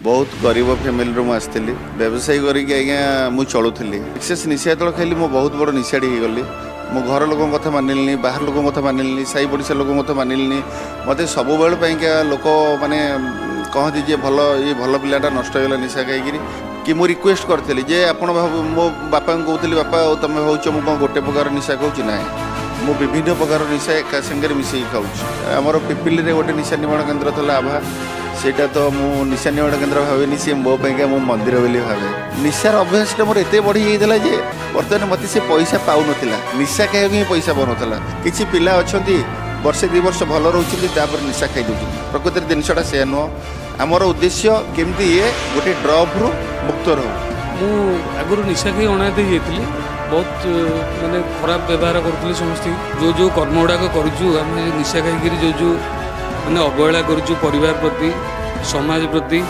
बहुत गरीब फैमिली रू आसती व्यवसाय करके आज्ञा मुझे चलुली विशेष निशा जो खाइली मो बहुत बड़ निशाड़ी हो गली मो घर लोक कथा मानिलनी बाहर लोक कथा मानिलनी साई पड़ोसा लोक कथा मानिलनी मत सब लोक मैंने कहती जे भल ये भल पिलाटा नष्ट होगा निशा खाई कि मु रिक्वेस्ट करी जे आप मो बापा कहती बापा तुम भाव मुझे कौन गोटे प्रकार निशा कहूँ ना मु विभिन्न प्रकार निशा एक सागर मिसई खाऊँ आमर पिपिल गोटे निशा निर्माण केन्द्र था आभा सेटा तो मु निशा निर्माण केन्द्र भावेनि सी मो मो मंदिर बोली भावे निशार अभ्यासटा मोर एत बढ़ी जाता जे बर्तमान मत से पैसा पाऊन निशा खाई पैसा बनाला किसी पिला अच्छा वर्षे 2 वर्ष भल रोचापर निशा खाई दूसरी प्रकृति जिनसा से नुह आमर उद्देश्य केमती ये गोटे ड्रप रु मुक्त रो आगुरी निशा खाई अनादे जाती बहुत माने खराब व्यवहार करुले समस्त जो जो कर्म गुड़ाक करुचु आम निशा खाई जो मैंने अवहेला करुचु परिवार प्रति समाज प्रति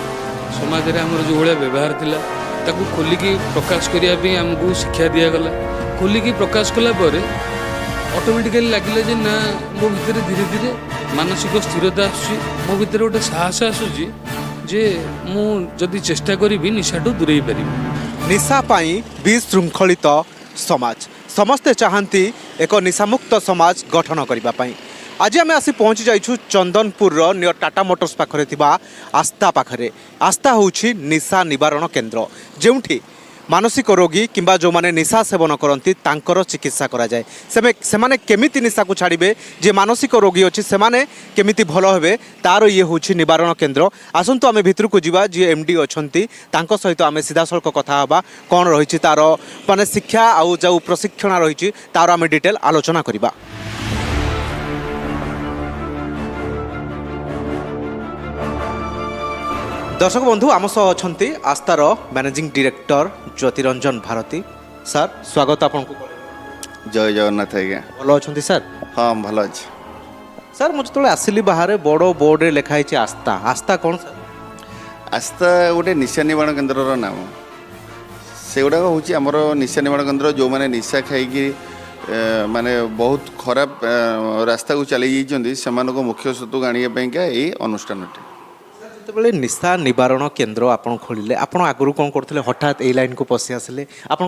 समाज रे हमर जो भाया व्यवहार थिला ताकू खोलिकी प्रकाश करने आमको शिक्षा दिगला खोलिकी प्रकाश कला ऑटोमेटिकली लगे जे ना मो भितर धीरे धीरे मानसिक स्थिरता आसुची मो भितर गोटे साहस आसुची जे मु जदि चेष्टा करी निशाठू दूरे पारि निशा पाई विशृंखलित समाज समस्ते चाहती एक निशामुक्त समाज गठन करने आज आम आसी पहुँची जाइछु चंदनपुर नियर टाटा मोटर्स पाखरे थिबा आस्था पाखरे आस्था होउछि निशा निवारण केन्द्र जेउठी मानसिक रोगी किंबा जो माने निशा सेवन करती तांकर चिकित्सा करा जाए से माने केमिति निशा को छाड़िबे जे मानसिक रोगी अच्छी से माने केमिति भल हेबे तार ये होउछि निवारण केन्द्र आसंतु आमे भितर को जीवा जे एमडी अछंती तांको सहित आमे सीधा सळक कथा हबा कोन रहिछि तार माने शिक्षा आउ जो प्रशिक्षण रहिछि तार आमे डिटेल आलोचना करिबा। दर्शक बंधु आम सह अच्छा आस्थार managing director Jyotiranjan Bharati sir स्वागत आपको। जय जगन्नाथ आज्ञा भल अच्छा सर। हाँ भल अच्छे सर मुझे जो आसिली बाहर बड़ बोर्ड लिखाई आस्था आस्था कौन सर? आस्था गोटे निशा निवारण केन्द्र नाम से गुड़ाक हूँ आमर निशा निवारण केन्द्र जो मैंने निशा खाई माने बहुत खराब रास्ता को चली जाइए से मुख्य सत्व आने ये अनुष्ठान जो निशा निवारण केन्द्र आप खोलिले आप आगु कौन करते हठात ये लाइन को पशि आसिले आप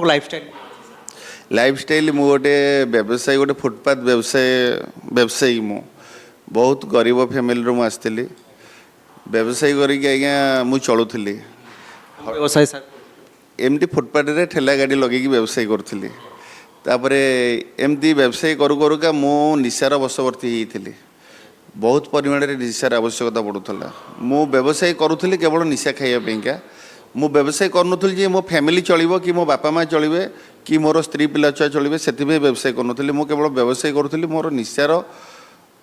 लाइफस्टाइल मु गोटे व्यवसायी गोटे फुटपाथ व्यवसायी मु बहुत गरीब फैमिली रू आसती व्यवसाय करके आज्ञा मु चलुली व्यवसाय सर एमती फुटपाथ रे ठेला गाड़ी लगे व्यवसाय करी एमती व्यवसाय करू करूका मु निशार बशवर्ती होती बहुत परिमाण में निशार आवश्यकता पड़ूला मु व्यवसाय करुली केवल निशा खाइबापा मु व्यवसाय करूँ जे मो फैमिली चलो कि मो बापा माँ चलिए कि मोर स्त्री पिला छुआ चलिए से व्यवसाय करूँ मु केवल व्यवसाय करुली मोर निशार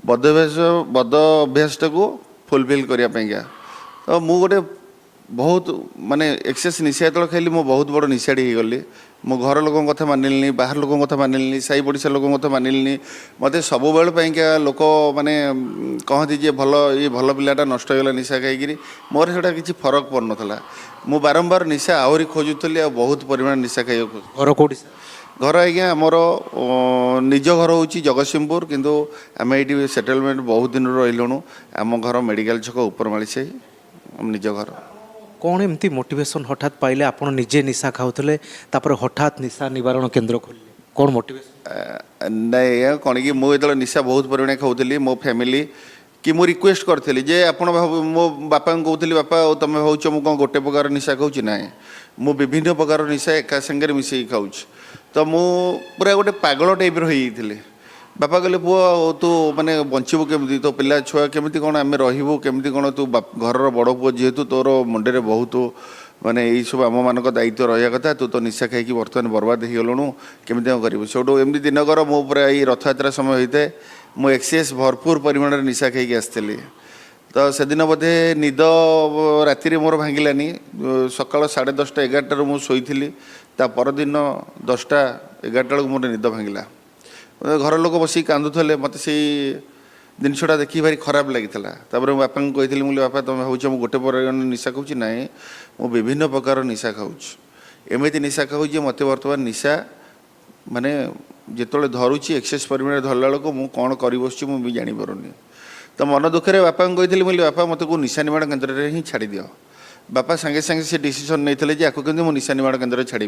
बद अभ्यासटा को फुलफिल करने तो मु गोटे बहुत माने एक्सेस निशा जो खाइली मो बहुत बड़ निशाड़ी हो गली मो घर लोक कथा मानिलनी बाहर लोक कथा मानिलनी साई पड़ोसा लोक कथा मानिलनी मत सब लोक मैंने कहती जे भल ये भल पिलाटा नष्ट होगा निशा खाई मोर से किसी फरक पड़ नाला मु बारंबार निशा आहरी खोजुली आ बहुत परिमाण निशा खाई घर कौटी घर आज्ञा मोर निज घर हूँ जगतसिंहपुर किंतु आम ये सेटलमेंट बहुत दिन रही आम घर मेडिकल छक उपरमाली से निज घर कौन एमती मोटिवेशन हठात पाइले आप निजे निशा खाऊले हठात निशा निवारण केन्द्र खोलिले कौन मोटिवेशन नहीं कौन कि मुझे निशा बहुत परिमाण खाऊली मो फैमिली कि मु रिक्वेस्ट करी जे आप मो बापा कहती बापा तुम भाव मुझे कौन गोटे प्रकार निशा कहूँ ना मु विभिन्न प्रकार निशा एक सागर मिसई खाऊँ तो मु पूरा गोटे पागल टाइप रही बापा कहले पुओ तू माने बंचबू केमती तो पिला छुआ केमती कौन आम रही केमती कौन तू घर बड़ पुओ जेहेतु तोर मुंडे बहुत माने यही सब आम मान दायित्व रहा कथा तू तो निशा खाई बर्तमान बर्बाद हो गलुणु केमती कौन करूँ सेठू एमती दिनकर मो पूरा ये रथयात्रा समय होता है मु एक्सेस भरपूर परिमाण में निशा खाई आसती तो से दिन बोधे निद राति मोर भांगिलानी सकाल 10:30 11टार मुझे शोली ता परदिन 10टा 11टा बेलू मोर निद भांगिला घर लोक बस कांदुले मत से जिनसा देखी भारी खराब लगी बापा को कही मुझे बापा तुम भाव मुझे गोटे प्रकार निशा खाऊँ ना मु विभिन्न प्रकार निशा खाऊँ एमती निशा खाऊँ मत बर्तमान निशा माने जिते धरुची एक्सेस परिमाण धरला बेलू मुझे कौन कर बस मुझे जापर तो मन दुखे बापा को कही मुझे बापा मत को निशा निवारण केन्द्र में ही छाड़ दियो बापा सागे सागे से डिसीजन नहीं जे आपको केमती निशा निवारण केन्द्र छाड़ी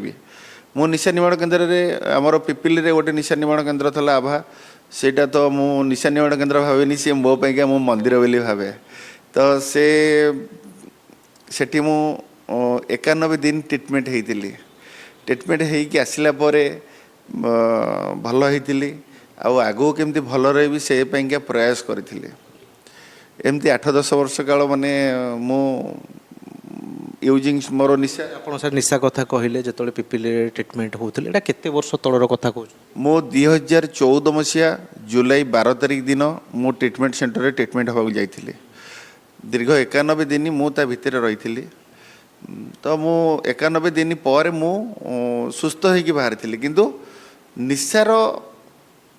मु निशा निवारण केन्द्र में आमर पिपिल गोटे निशा निवारण केन्द्र था आभा सेटा तो मु निशा निवारण केन्द्र भावेनि सी मो पाइका मो मंदिर बोली भावे तो सेठी मु 91 दिन ट्रिटमेंट होती ट्रिटमेंट होगी आसला भल होती आगू केमती भल रही से प्रयास करी एमती 8-10 वर्ष काल माने मु यूजिंग मोर निशा ଆପଣ ସାର୍ ନିଶା କଥା କହିଲେ ଯେତେବେଳେ ପିପିଲି ଟ୍ରିଟମେଣ୍ଟ ହେଉଥିଲେ ଏଇଟା କେତେ ବର୍ଷ ତଳର କଥା କହୁଛୁ? मो 2014 मसीहा जुलाई 12 तारिख दिन मु ट्रिटमेंट सेंटर ट्रिटमेंट होगा जाइए दीर्घ 91 दिन मुझे भितर रही तो मु 91 दिन पर मु सुस्थ होगी बाहर थी किंतु निशार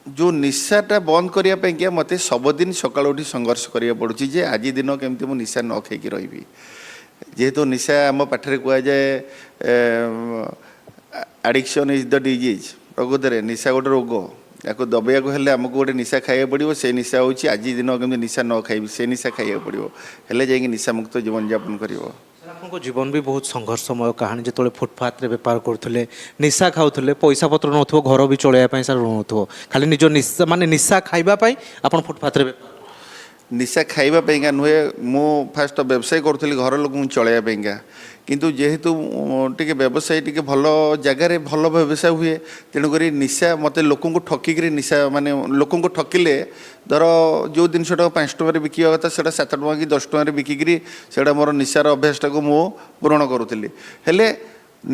जो निशाटा बंद करने क्या मत सबुदिन सकाल उठी संघर्ष करा पड़ुची जे आज दिन केमती मु निशा न खाई रही जेहेतु निशा आम पाठे कहुए एडिक्शन इज द डिजीज प्रकृत निशा गोटे रोग या दबाइक हेल्ले आमको गोटे निशा खाया पड़ो से निशा हूँ आज दिन केमती निशा न खाइबी से निशा खाया पड़ो हेल्ले जाइए निशा मुक्त जीवन यापन कर आपको जीवन भी बहुत संघर्षमय कहानी जो फुटपाथ रे बेपार करते निशा खाऊले पैसा पत्र नथो घर भी चलैया सर नुथो खाली निज निशा माने निशा खाइबापी आप फुटपाथ रे निशा खाइबापा नुहे मु फास्ट व्यवसाय करूँ घर लोक चलैया किंतु जेहेतु टी व्यवसाय टी भल जगार भल व्यवसाय हुए तेणुक निशा मत लोक ठकिक निशा माने लोक ठकिले धर जो जिनटा 5 टकर बिका कथा से 7 टଙ୍କା कि 10 टकर बिकिकी से मोर निशार अभ्यासटा को मु पूरण करूली हेले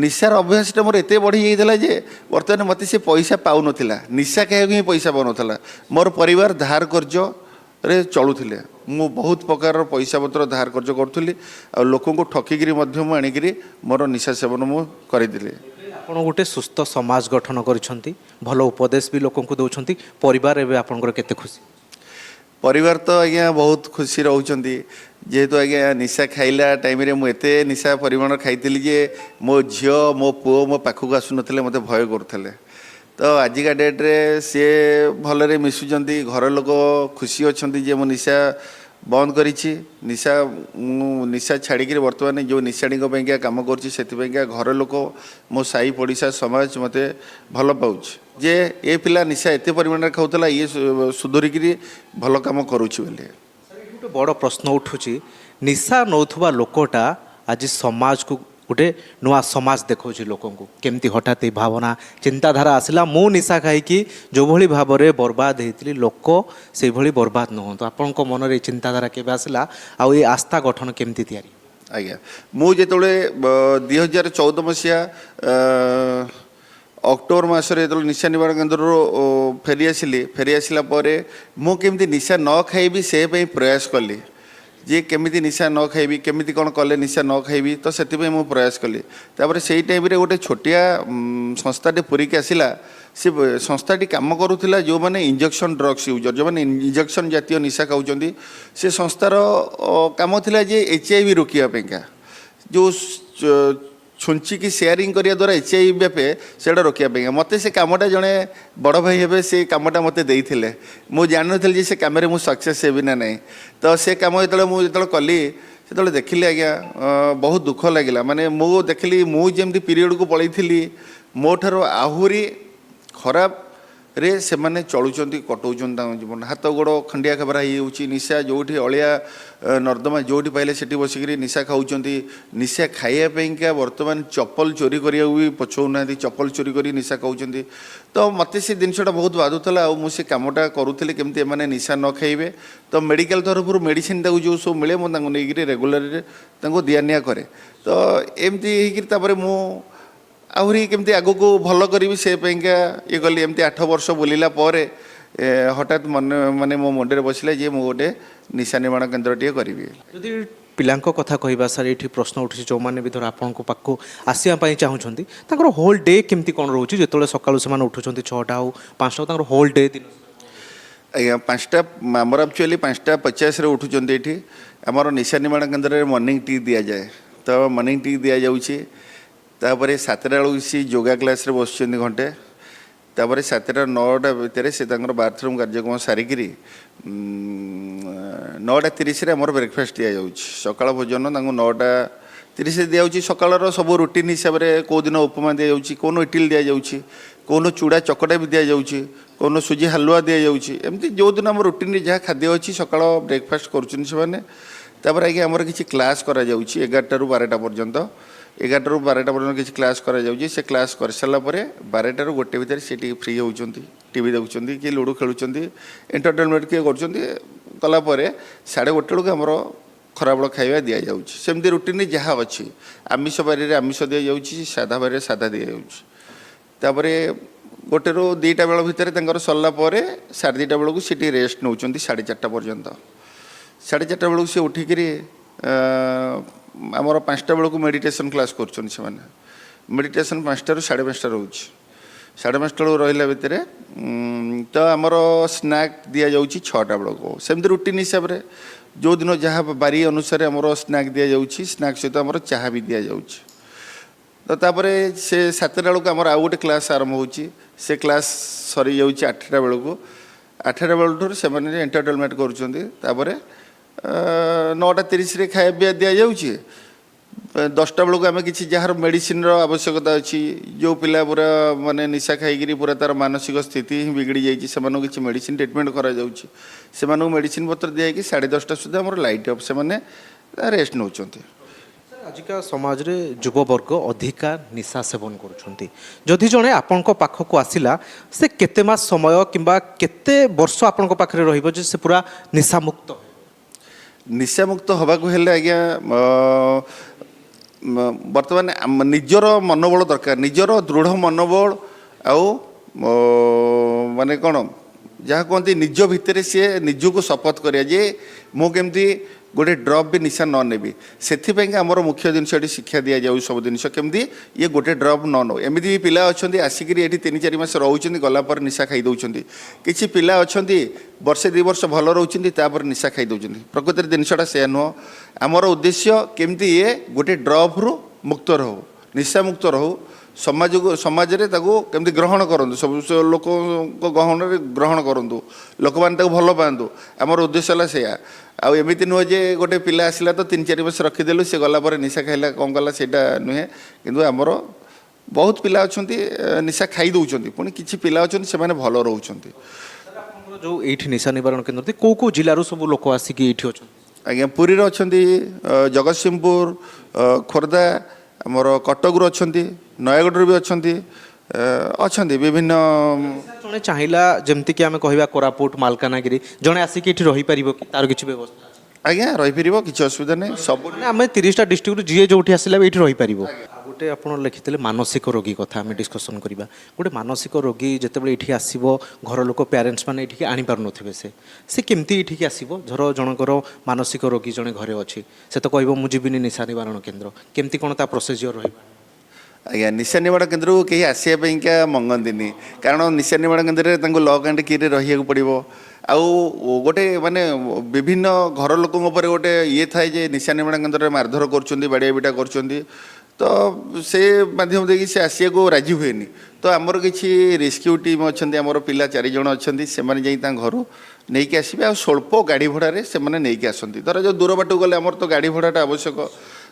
निशार अभ्यासटा मोर एत बढ़ी जाता जे बर्तमान मत से पैसा पाऊन निशा खाइक ही पैसा पाऊन मोर परिवार धार कर्ज रे चलुले मु बहुत प्रकार पैसा पत्र धार कर्ज करूली आ लोक ठकिक आनिकी मोर निशा सेवन मु करदेली आप गोटे सुस्थ समाज गठन कर भल उपदेश भी लोक दौरान परिवार एवं आपंकर केते खुशी परिवार तो आज्ञा बहुत खुशी रोचन जेहेतु आज्ञा निशा खाइला टाइम रे मुझे निशा परिमाण खाई जे मो झील मो पुओ मो पाखक आसुन मत भय करुले तो आजिका डेट्रे सी भलरे मिशुंट घर लोक खुशी अच्छा जे मो निशा बंद करी निशा निशा छाड़ी बर्तमान जो निशाणी कम कर घर लोक मो साई पड़िशा समाज मत भल पाँच जे ये पिला निशा एत परिमाण खाऊला ये सुधरिक भल कम करुँच गोटे बड़ प्रश्न उठुची निशा नौथुवा लोकटा आज समाज को गोटे नुआ समाज देखा लोक केमती हठात भावना चिंताधारा आसला मु निशा खाई जो भली भाव में बर्बाद होती लोक से भली बर्बाद न हो आपण मन में चिंताधारा केबे आसला आउ ये आस्था गठन केमती तैयारी आज्ञा मुझे 2014 मसीहा अक्टोबर मसरे जो निशा निवारण केन्द्र फेरी आसला मुझे निशा न खाइबी से प्रयास कली जे केमिति निशा न खाइबी केमिति कौन कले निशा न खाइबी तो से प्रयास कली तापर से टाइम रे गोटे छोटिया संस्थाटे पूरिक आसला से संस्थाटी कम करुला जो मैंने इंजेक्शन ड्रग्स यूजर जो मैंने इंजेक्शन जातीय निशा खाऊँ से संस्थार कम थिला जे HIV रोकिया जो छुंचिकी सेयारिंग करिया द्वारा HIV व्यापे से रोकने मत से कमटा जड़े बड़ भाई हे से कमटा मत देते मुझे जान नी से कम सक्सेस हेबी ना ना तो से कम जो मुझे कली से देखिली आज्ञा बहुत दुख लगे माने मु देखिली मुझे पीरियड को पलैली मो ठार आहरी खराब रे से माने चलुचंती कटौचन जीवन हाथ गोड़ खंडिया खबरा हो निशा जो अलिया नर्दमा जो पाइले से बसिक निशा खाऊँ निशा खाइबापा बर्तमान चप्पल चोरी करा भी पछौना चप्पल चोरी कर निशा खाऊँ तो मत से जिनसा बहुत बाधुला मुझे कमटा करूली केमती एम निशा न खाइबे तो मेडिकल तरफ मेडिसिन जो सब मिले मुझे रेगुलर दिया निया करे तो एमती मु आहरी केमती आगो को भल करी से ये कली एमती 8 वर्ष बुलिला हठात मन माने मो मुंडे बसला जे मु गोटे निशा निर्माण केन्द्र टे करी जदि पिलांक कथा कहबा सर ये प्रश्न उठी जो मैंने भी धर आपण पाखु आसवाई चाहूँगी होल डे केमती कौन रोचे जो सकालू से उठुं 6टा हो 5टा होल डे दिन आज्ञा 5टा आमर एक्चुअली 5:50 उठुं ये आमर निशा निर्माण केन्द्र मॉर्निंग टी दि जाए तो मॉर्निंग टी दि जाऊँगी तापर 7टा बेलू योगा क्लास रे बस घंटे तापर 7टा 9टा भितर से बाथरूम कार्यक्रम सारिक 9:30 आमर ब्रेकफास्ट दि जाऊँ सकाळ भोजन 9टा ତିରିଶରେ ଦିଆଯାଉଛି ସକାଳର ସବୁ ରୁଟିନ୍ ହିସାବରେ କେଉଁ ଦିନ ଉପମା ଦିଆଯାଉଛି କେଉଁ ଇଟିଲି ଦିଆଯାଉଛି କେଉଁ ଚୁଡ଼ା ଚକଟା ବି ଦିଆଯାଉଛି କେଉଁ ସୁଜି ହାଲୁଆ ଦିଆଯାଉଛି ଏମିତି ଯେଉଁଦିନ ଆମର ରୁଟିନ୍ରେ ଯାହା ଖାଦ୍ୟ ଅଛି ସକାଳ ବ୍ରେକଫାଷ୍ଟ କରୁଛନ୍ତି ସେମାନେ। ତାପରେ ଆଜ୍ଞା ଆମର କିଛି କ୍ଲାସ୍ କରାଯାଉଛି 11ଟାରୁ 12ଟା ପର୍ଯ୍ୟନ୍ତ 11ଟାରୁ 12ଟା ପର୍ଯ୍ୟନ୍ତ କିଛି କ୍ଲାସ୍ କରାଯାଉଛି। ସେ କ୍ଲାସ୍ କରିସାରିଲା ପରେ 12ଟାରୁ 1 ଭିତରେ ସେ ଟିକେ ଫ୍ରି ହେଉଛନ୍ତି ଟିଭି ଦେଖୁଛନ୍ତି କି ଲୁଡ଼ୁ ଖେଳୁଛନ୍ତି ଏଣ୍ଟରଟେନମେଣ୍ଟ କିଏ କରୁଛନ୍ତି କଲା ପରେ 1:30 ବେଳକୁ ଆମର ଖରାବେଳ ଖାଇବା ଦିଆଯାଉଛି। ସେମିତି ରୁଟିନ୍ ଯାହା ଅଛି ଆମିଷ ବାରିରେ ଆମିଷ ଦିଆଯାଉଛି ସାଧା ବାରିରେ ସାଧା ଦିଆଯାଉଛି। ତାପରେ 1ରୁ 2ଟା ବେଳ ଭିତରେ ତାଙ୍କର ସରିଲା ପରେ 2:30 ବେଳକୁ ସେ ଟିକେ ରେଷ୍ଟ ନେଉଛନ୍ତି 4:30 ପର୍ଯ୍ୟନ୍ତ। 4:30 ବେଳକୁ ସେ ଉଠିକିରି ଆମର 5ଟା ବେଳକୁ ମେଡ଼ିଟେସନ୍ କ୍ଲାସ୍ କରୁଛନ୍ତି ସେମାନେ। ମେଡ଼ିଟେସନ୍ 5ଟାରୁ 5:30 ରହୁଛି। 5:30 ବେଳକୁ ରହିଲା ଭିତରେ ତ ଆମର ସ୍ନାକ୍ ଦିଆଯାଉଛି 6ଟା ବେଳକୁ। ସେମିତି ରୁଟିନ୍ ହିସାବରେ ଯେଉଁଦିନ ଯାହା ବାରି ଅନୁସାରେ ଆମର ସ୍ନାକ୍ ଦିଆଯାଉଛି ସ୍ନାକ୍ ସହିତ ଆମର ଚାହା ବି ଦିଆଯାଉଛି। ତ ତାପରେ ସେ 7ଟା ବେଳକୁ ଆମର ଆଉ ଗୋଟେ କ୍ଲାସ୍ ଆରମ୍ଭ ହେଉଛି। ସେ କ୍ଲାସ୍ ସରିଯାଉଛି 8ଟା ବେଳକୁ। 8ଟା ବେଳଠାରୁ ସେମାନେ ଏଣ୍ଟରଟେନମେଣ୍ଟ କରୁଛନ୍ତି। ତାପରେ 9:30ରେ ଖାଇବା ପିଇବା ଦିଆଯାଉଛି। 10ଟା ବେଳକୁ ଆମେ କିଛି ଯାହାର ମେଡ଼ିସିନର ଆବଶ୍ୟକତା ଅଛି ଯେଉଁ ପିଲା ପୁରା ମାନେ ନିଶା ଖାଇକିରି ପୁରା ତା'ର ମାନସିକ ସ୍ଥିତି ହିଁ ବିଗିଡ଼ି ଯାଇଛି ସେମାନଙ୍କୁ କିଛି ମେଡ଼ିସିନ ଟ୍ରିଟମେଣ୍ଟ କରାଯାଉଛି। ସେମାନଙ୍କୁ ମେଡ଼ିସିନ ପତ୍ର ଦିଆହେଇକି 10:30 ସୁଦ୍ଧା ଆମର ଲାଇଟ୍ ଅଫ୍ ସେମାନେ ରେଷ୍ଟ ନେଉଛନ୍ତି। ଆଜିକା ସମାଜରେ ଯୁବବର୍ଗ ଅଧିକା ନିଶା ସେବନ କରୁଛନ୍ତି। ଯଦି ଜଣେ ଆପଣଙ୍କ ପାଖକୁ ଆସିଲା ସେ କେତେ ମାସ ସମୟ କିମ୍ବା କେତେ ବର୍ଷ ଆପଣଙ୍କ ପାଖରେ ରହିବ ଯେ ସେ ପୁରା ନିଶାମୁକ୍ତ? ନିଶାମୁକ୍ତ ହେବାକୁ ହେଲେ ଆଜ୍ଞା ବର୍ତ୍ତମାନ ନିଜର ମନୋବଳ ଦରକାର। ନିଜର ଦୃଢ଼ ମନୋବଳ ଆଉ ମାନେ କ'ଣ ଯାହା କୁହନ୍ତି ନିଜ ଭିତରେ ସିଏ ନିଜକୁ ଶପଥ କରିବା ଯେ ମୁଁ କେମିତି ଗୋଟେ ଡ୍ରପ୍ ବି ନିଶା ନ ନେବି। ସେଥିପାଇଁକା ଆମର ମୁଖ୍ୟ ଜିନିଷ ଏଠି ଶିକ୍ଷା ଦିଆଯାଉଛି ସବୁ ଜିନିଷ କେମିତି ଇଏ ଗୋଟେ ଡ୍ରପ୍ ନ ନେଉ। ଏମିତି ବି ପିଲା ଅଛନ୍ତି ଆସିକିରି ଏଠି 3-4 ମାସ ରହୁଛନ୍ତି ଗଲା ପରେ ନିଶା ଖାଇ ଦେଉଛନ୍ତି। କିଛି ପିଲା ଅଛନ୍ତି 1-2 ବର୍ଷ ଭଲ ରହୁଛନ୍ତି ତାପରେ ନିଶା ଖାଇ ଦେଉଛନ୍ତି। ପ୍ରକୃତରେ ଜିନିଷଟା ସେୟା ନୁହଁ। ଆମର ଉଦ୍ଦେଶ୍ୟ କେମିତି ଇଏ ଗୋଟେ ଡ୍ରପ୍ରୁ ମୁକ୍ତ ରହୁ ନିଶାମୁକ୍ତ ରହୁ। ସମାଜରେ ତାକୁ କେମିତି ଗ୍ରହଣ କରନ୍ତୁ ସବୁ ଲୋକଙ୍କ ଗହଣରେ ଗ୍ରହଣ କରନ୍ତୁ ଲୋକମାନେ ତାକୁ ଭଲ ପାଆନ୍ତୁ। ଆମର ଉଦ୍ଦେଶ୍ୟ ହେଲା ସେଇଆ। ଆଉ ଏମିତି ନୁହେଁ ଯେ ଗୋଟେ ପିଲା ଆସିଲା ତ 3-4 ବର୍ଷ ରଖିଦେଲୁ ସେ ଗଲା ପରେ ନିଶା ଖାଇଲା କ'ଣ କଲା ସେଇଟା ନୁହେଁ। କିନ୍ତୁ ଆମର ବହୁତ ପିଲା ଅଛନ୍ତି ନିଶା ଖାଇ ଦେଉଛନ୍ତି ପୁଣି କିଛି ପିଲା ଅଛନ୍ତି ସେମାନେ ଭଲ ରହୁଛନ୍ତି। ଆପଣଙ୍କର ଯେଉଁ ଏଇଠି ନିଶା ନିବାରଣ କେନ୍ଦ୍ର ଅଛି କେଉଁ କେଉଁ ଜିଲ୍ଲାରୁ ସବୁ ଲୋକ ଆସିକି ଏଇଠି ଅଛନ୍ତି? ଆଜ୍ଞା ପୁରୀରେ ଅଛନ୍ତି ଜଗତସିଂହପୁର ଖୋର୍ଦ୍ଧା ଆମର କଟକରୁ ଅଛନ୍ତି ନୟାଗଡ଼ରୁ ବି ଅଛନ୍ତି ବିଭିନ୍ନ। ଜଣେ ଚାହିଁଲା ଯେମିତିକି ଆମେ କହିବା କୋରାପୁଟ ମାଲକାନଗିରି ଜଣେ ଆସିକି ଏଠି ରହିପାରିବ କି ତାର କିଛି ବ୍ୟବସ୍ଥା? ଆଜ୍ଞା ରହିପାରିବ କିଛି ଅସୁବିଧା ନାହିଁ। ସବୁ ମାନେ ଆମେ 30ଟା ଡିଷ୍ଟ୍ରିକ୍ଟରୁ ଯିଏ ଯେଉଁଠି ଆସିଲା ବି ଏଇଠି ରହିପାରିବ। ଗୋଟେ ଆପଣ ଲେଖିଥିଲେ ମାନସିକ ରୋଗୀ କଥା ଆମେ ଡିସ୍କସନ୍ କରିବା। ଗୋଟେ ମାନସିକ ରୋଗୀ ଯେତେବେଳେ ଏଠି ଆସିବ ଘର ଲୋକ ପ୍ୟାରେଣ୍ଟସ୍ ମାନେ ଏଠିକି ଆଣିପାରୁନଥିବେ ସେ କେମିତି ଏଠିକି ଆସିବ? ଧର ଜଣଙ୍କର ମାନସିକ ରୋଗୀ ଜଣେ ଘରେ ଅଛି ସେ ତ କହିବ ମୁଁ ଯିବିନି ନିଶା ନିବାରଣ କେନ୍ଦ୍ର କେମିତି କ'ଣ ତା ପ୍ରୋସିଜିଓର ରହିବ? ଆଜ୍ଞା ନିଶା ନିବାରଣ କେନ୍ଦ୍ରକୁ କେହି ଆସିବା ପାଇଁକା ମଙ୍ଗନ୍ତିନି କାରଣ ନିଶା ନିବାରଣ କେନ୍ଦ୍ରରେ ତାଙ୍କୁ ଲକ୍ ଆଣ୍ଡ କିରେ ରହିବାକୁ ପଡ଼ିବ। ଆଉ ଗୋଟେ ମାନେ ବିଭିନ୍ନ ଘର ଲୋକଙ୍କ ଉପରେ ଗୋଟେ ଇଏ ଥାଏ ଯେ ନିଶା ନିବାରଣ କେନ୍ଦ୍ରରେ ମାରଧର କରୁଛନ୍ତି ବାଡ଼ିଆ ପିଟା କରୁଛନ୍ତି ତ ସେ ମାଧ୍ୟମ ଦେଇକି ସେ ଆସିବାକୁ ରାଜି ହୁଏନି। ତ ଆମର କିଛି ରେସ୍କ୍ୟୁ ଟିମ୍ ଅଛନ୍ତି ଆମର ପିଲା 4 ଜଣ ଅଛନ୍ତି ସେମାନେ ଯାଇ ତାଙ୍କ ଘରୁ ନେଇକି ଆସିବେ ଆଉ ସ୍ୱଳ୍ପ ଗାଡ଼ି ଭଡ଼ାରେ ସେମାନେ ନେଇକି ଆସନ୍ତି। ଧର ଯେଉଁ ଦୂର ବାଟକୁ ଗଲେ ଆମର ତ ଗାଡ଼ି ଭଡ଼ାଟା ଆବଶ୍ୟକ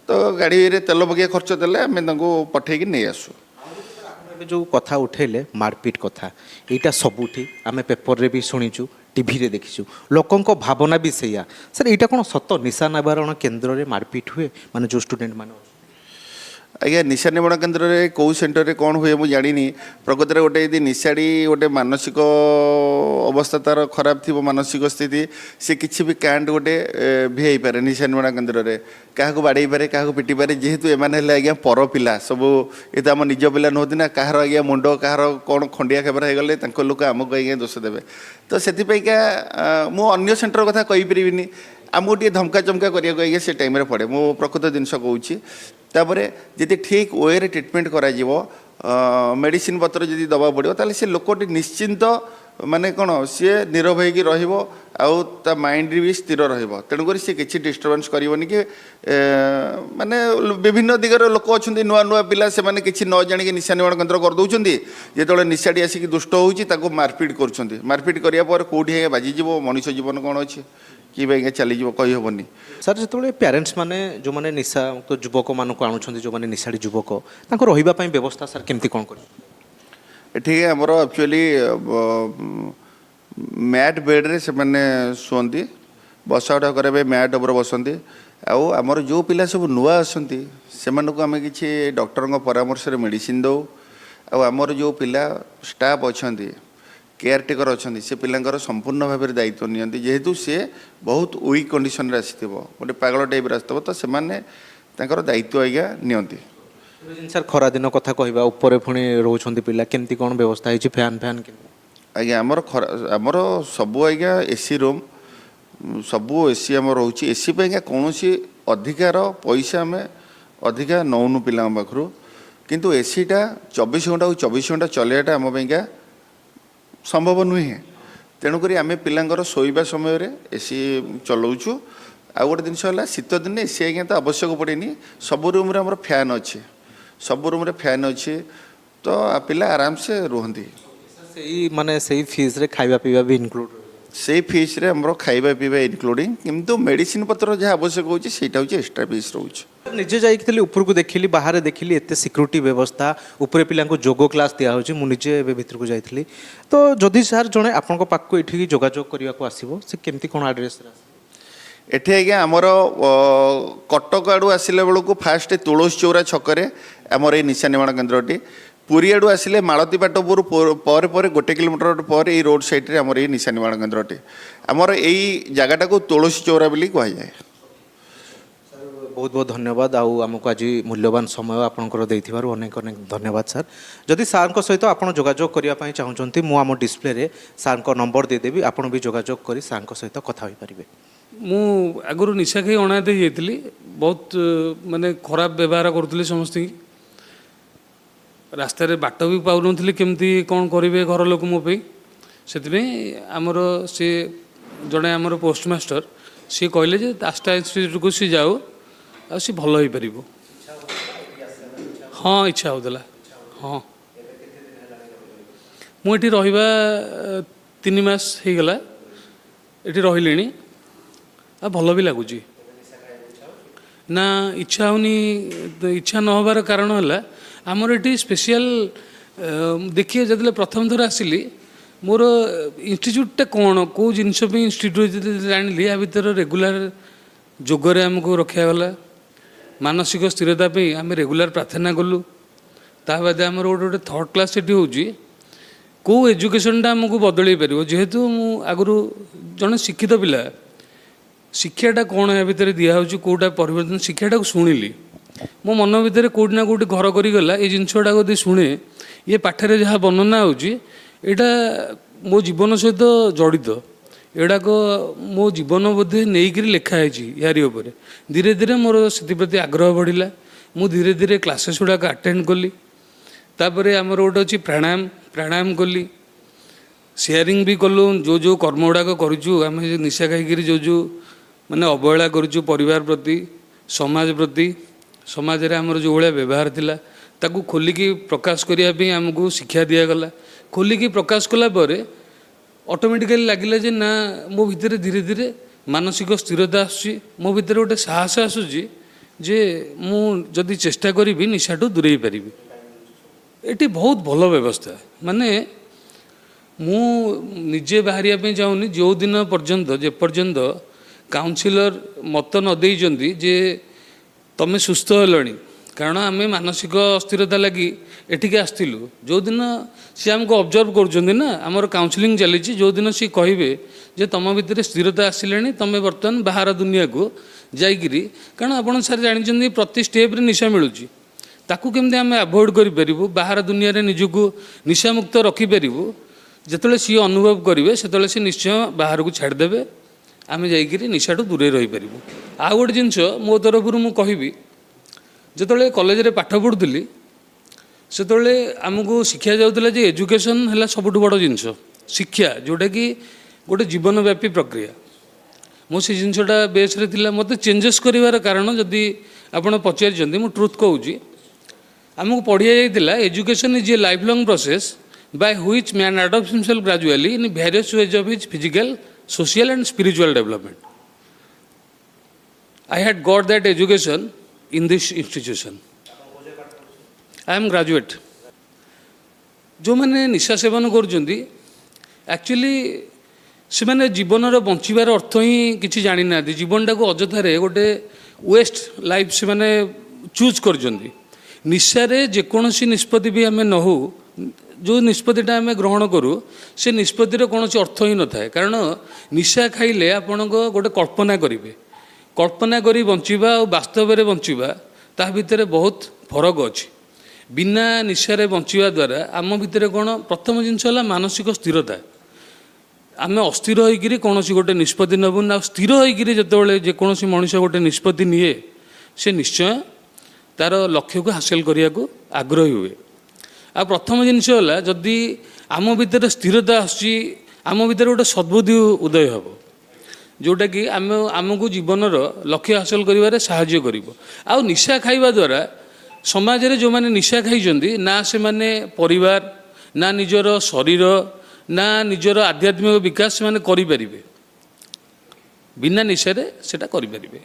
ତ ଗାଡ଼ିରେ ତେଲ ପକାଇବା ଖର୍ଚ୍ଚ ଦେଲେ ଆମେ ତାଙ୍କୁ ପଠେଇକି ନେଇ ଆସୁ। ଏବେ ଯେଉଁ କଥା ଉଠେଇଲେ ମାରପିଟ କଥା ଏଇଟା ସବୁଠି ଆମେ ପେପରରେ ବି ଶୁଣିଛୁ ଟିଭିରେ ଦେଖିଛୁ ଲୋକଙ୍କ ଭାବନା ବି ସେଇଆ। ସାର୍ ଏଇଟା କ'ଣ ସତ ନିଶା ନିବାରଣ କେନ୍ଦ୍ରରେ ମାରପିଟ ହୁଏ ମାନେ ଯେଉଁ ଷ୍ଟୁଡେଣ୍ଟ ମାନେ? ଆଜ୍ଞା ନିଶା ନିବାରଣ କେନ୍ଦ୍ରରେ କେଉଁ ସେଣ୍ଟରରେ କ'ଣ ହୁଏ ମୁଁ ଜାଣିନି। ପ୍ରକୃତରେ ଗୋଟେ ଯଦି ନିଶାଡ଼ି ଗୋଟେ ମାନସିକ ଅବସ୍ଥା ତା'ର ଖରାପ ଥିବ ମାନସିକ ସ୍ଥିତି ସେ କିଛି ବି କାଣ୍ଡ ଗୋଟେ ବି ହେଇପାରେ ନିଶା ନିବାରଣ କେନ୍ଦ୍ରରେ କାହାକୁ ବାଡ଼େଇପାରେ କାହାକୁ ପିଟିପାରେ। ଯେହେତୁ ଏମାନେ ହେଲେ ଆଜ୍ଞା ପର ପିଲା ସବୁ ଏ ତ ଆମ ନିଜ ପିଲା ନୁହନ୍ତି ନା କାହାର ଆଜ୍ଞା ମୁଣ୍ଡ କାହାର କ'ଣ ଖଣ୍ଡିଆ ଖାବରା ହେଇଗଲେ ତାଙ୍କ ଲୋକ ଆମକୁ ଆଜ୍ଞା ଦୋଷ ଦେବେ। ତ ସେଥିପାଇଁକା ମୁଁ ଅନ୍ୟ ସେଣ୍ଟର କଥା କହିପାରିବିନି। ଆମକୁ ଟିକେ ଧମକା ଚମକା କରିବାକୁ ଆଜ୍ଞା ସେ ଟାଇମ୍ରେ ପଡ଼େ ମୁଁ ପ୍ରକୃତ ଜିନିଷ କହୁଛି। ତାପରେ ଯଦି ଠିକ୍ ୱେରେ ଟ୍ରିଟମେଣ୍ଟ କରାଯିବ ମେଡ଼ିସିନ ପତ୍ର ଯଦି ଦେବାକୁ ପଡ଼ିବ ତାହେଲେ ସେ ଲୋକଟି ନିଶ୍ଚିନ୍ତ ମାନେ କ'ଣ ସିଏ ନିରବ ହେଇକି ରହିବ ଆଉ ତା ମାଇଣ୍ଡ ବି ସ୍ଥିର ରହିବ। ତେଣୁକରି ସିଏ କିଛି ଡିଷ୍ଟର୍ବାନ୍ସ କରିବନି କି ମାନେ ବିଭିନ୍ନ ଦିଗର ଲୋକ ଅଛନ୍ତି ନୂଆ ନୂଆ ପିଲା ସେମାନେ କିଛି ନ ଜାଣିକି ନିଶା ନିବାରଣ କେନ୍ଦ୍ର କରିଦେଉଛନ୍ତି। ଯେତେବେଳେ ନିଶାଟି ଆସିକି ଦୁଷ୍ଟ ହେଉଛି ତାକୁ ମାରପିଟ କରୁଛନ୍ତି। ମାରପିଟ କରିବା ପରେ କେଉଁଠି ଆଜ୍ଞା ବାଜିଯିବ ମଣିଷ ଜୀବନ କ'ଣ ଅଛି कि आज्ञा चलीज कही हेनी। सर जो पेरेन्ट्स मैंने जो मैंने निशा तो युवक मानक आणुंट जो मैंने निशाड़ी युवक रही व्यवस्था सर केमती कौन कर ठीक है आमर एक्चुअली मैट बेड्रे से मैंने शुअंती बसा उठा कराए मैट उपर बसती आमर जो पिला सब नुआ आसती से आम कि डॉक्टर परामर्श मेडिसिन दौ आमर जो पिला स्टाफ अच्छा केयर टेकर अच्छा से पिलांकर संपूर्ण भाव में दायित्व नियंती जेहेतु सी बहुत वीक कंडीशन आसी गोटे पागल टाइप आसो तो से दायित्व आज्ञा नियंती। सर खरा दिन कथा कहवा ऊपर पुणी रोच पिला केमती कौन व्यवस्था है फैन फैन आज्ञा आमर सबू आज्ञा एसी रूम सबू एसी आम रोच एसी पे कौन अधिकार पैसा आम अधिका नौनु पिला पाखु किंतु एसीटा 24 घंटा 24 घंटा चलैयाटा आम संभव नुहे तेणुक आम पिलांकर शोवा समय एसी चलाऊँ आ गोटे जिनस शीत दिन एसी आज्ञा तो आवश्यक पड़ेनि सब रूम रे फैन अच्छे सब रूम रे फैन अच्छे तो पिला आराम से रुहंती माने से फीस रे खाइबा पीवा भी इनक्लूड से फीस रे हमरो खाइबा पीवा इंक्लूडिंग किंतु मेडिसिन पत्र जहाँ आवश्यक होची सेटा होची एक्स्ट्रा फीस रोच। निजे जाइली ऊपर को देखिली बाहर देखिली एत सिक्यूरीटी व्यवस्था ऊपर पिला जोग क्लास दिया होची मु निजे भीतर को जाइली तो जदि सर जड़े आपण पाक ये जोगाजोग करने को आसो से केमती कौन आड्रेस एठी आज्ञा आमर कटक आड़ू आसिले बेलू फास्ट तुलसी चौरा छकरे आमर ये निशा निर्माण केन्द्रटी पुरी आड़ू आसिले मालती पाटपुर पर 1 किलोमीटर पर ये रोड साइड रे आमर ये निशा निर्माण केन्द्रटी आमर यही जगटा को तुलसी चौरा बोली कह जाए। बहुत बहुत धन्यवाद आमको आज मूल्यवान समय आपंकर अनेक अनेक धन्यवाद सर। जदि सार सहित आप जोगाजोग करने चाहते मुझ आम डिस्प्ले रे सार नंबर देदेवी आपड़ भी जोगाजोग कर सार सहित कथा हो पारे। मु आगु निशा खाई अनादे जाइली बहुत माने खराब व्यवहार करुली समस्त रास्त बाट भी पाऊन केमती कौन करेंगे घर लोक मोपाई से आमर सी जड़े आमर पोस्टमास्टर सी कहले आस्था इंस्टीट्यूट को सी जाओ आ सी भल हो पार। हाँ इच्छा होता हाँ मुझे रहा 3 मास हो गला ये रही आ भल भी लगुच ना इच्छा होनी इच्छा न होबार कारण है आमर ये स्पेशल देखिए जो प्रथम थर आसिली मोर इंस्टीट्यूटा कौन कौ जिनस इंस्टीट्यूट जानी या भर रेगुलर जोगरे आमको रखागला मानसिक स्थिरता आम रेगुलर प्रार्थना कलु ता बादे आमर गोटे थर्ड क्लास से होची कौ एजुकेशनटा आमको बदल पार जेहेतु मु आगु जड़े शिक्षित पिला शिक्षाटा कौन या भितर दिखाऊँ कौटा परिवर्तन शिक्षाटा को शुणिली मो मन भितर कौटी ना कौटी घर करगला ये जिनसटा यदि शुणे ये पाठर जहाँ वर्णना होटा मो जीवन सहित जड़ित एडाक मो जीवन बोधे नहीं लिखाई यारी उपर धीरे धीरे मोर से आग्रह बढ़ला मु धीरे धीरे क्लासेस गुड़ाक अटेंड कली तापर आमर गोटे अच्छी प्राणायाम प्राणायाम कली शेयरिंग भी कलु जो जो कर्म गुड़ाक करूँ आम निशा खाई जो माने अवहेला करूँ परिवार प्रति समाज प्रति समाज रे आमर जो भाया व्यवहार थिला ताकू खोलिकी प्रकाश करने आमको शिक्षा दिगला खोलिकी प्रकाश कला ऑटोमेटिकली लगिला जे ना मो भितर धीरे धीरे मानसिक स्थिरता आसूँ मो भितर गोटे साहस आसूँ जे मु जदि चेष्टा करी निशाठू दूरे पारि ये बहुत भल व्यवस्था माने मु निजे बाहर चाहूनी जो दिन पर्यंत जे पर्यंत काउंसिलर मत न देइचंदी जे तमें सुस्थ हेलणी कारण आम मानसिक अस्थिरता लगी एठिक आसलु जो दिन सी आमको ऑब्जर्व करुँना आमर काउंसलिंग चली जो दिन सी कहे जे तुम भितर स्थिरता आसिले तुम बर्तमान बाहर दुनिया को जाइकिरी कारण आपड़ सर जानते प्रति स्टेप निशा मिलूँ ताकू केमती आम अवॉइड करूँ बाहर दुनिया रे निजको निशामुक्त रखिपारू जिते सी अनुभव करेंगे से सी निश्चय बाहर को छाड़देवे आम जाइकिरी निशाठू दूरे रही पारू। आ गोटे जिनस मो तरफ मु कहि जो कॉलेज रे पाठ पढ़ुली से आमको शिक्षा जाऊला जे एजुकेशन है सबुठ बड़ जिनस शिक्षा जोटा कि गोटे जीवनव्यापी प्रक्रिया मो से जिनसटा बेस रे थिला मते चेंजेस करिवार कारण जदि आपण पचारि मु ट्रुथ कहूँ आमको पढ़िया जाइतिला education is a life long process by which man adopts himself gradually in various ways of his physical social and spiritual development I had got that education in this institution. I am graduate. जो मैंने निशा seven करुँच actually से मैंने जीवन बंचार अर्थ ही किसी जानी ना जीवनटा को अजथार गोटे वेस्ट लाइफ से मैंने चूज कर निशार जेकोसी निष्पत्ति भी आम नहु जो निष्पत्तिटा आम ग्रहण करूँ से निष्पत्तिर कौन अर्थ ही न थाए कारण निशा खाइले आपण गोटे कल्पना करेंगे कल्पना करी बंचा और वास्तव में बंचा ता भितर बहुत फरक अच्छी बिना निशारे बंचा द्वारा आम भितर कौन प्रथम जिनस मानसिक स्थिरता आम अस्थिर होकर कौन गोटे निष्पत्ति नबू ना स्थिर होकर जिते जेकोसी मनीष गोटे निष्पत्ति निए से निश्चय तार लक्ष्य को हासिल करने को आग्रही हुए आ प्रथम जिनस है जदि आम भितर स्थिरता आम भितर गोटे सद्बुद्धि उदय हम जोटा कि आमको जीवन लक्ष्य हासिल करिवारे साहाय्य करिवो आ निशा खाइबा द्वारा समाज रे जो माने निशा खाइछन्ती ना से माने परिवार ना निजर शरीर ना निजर आध्यात्मिक विकास से माने करि परिबे बिना निशा रे सेटा करि परिबे।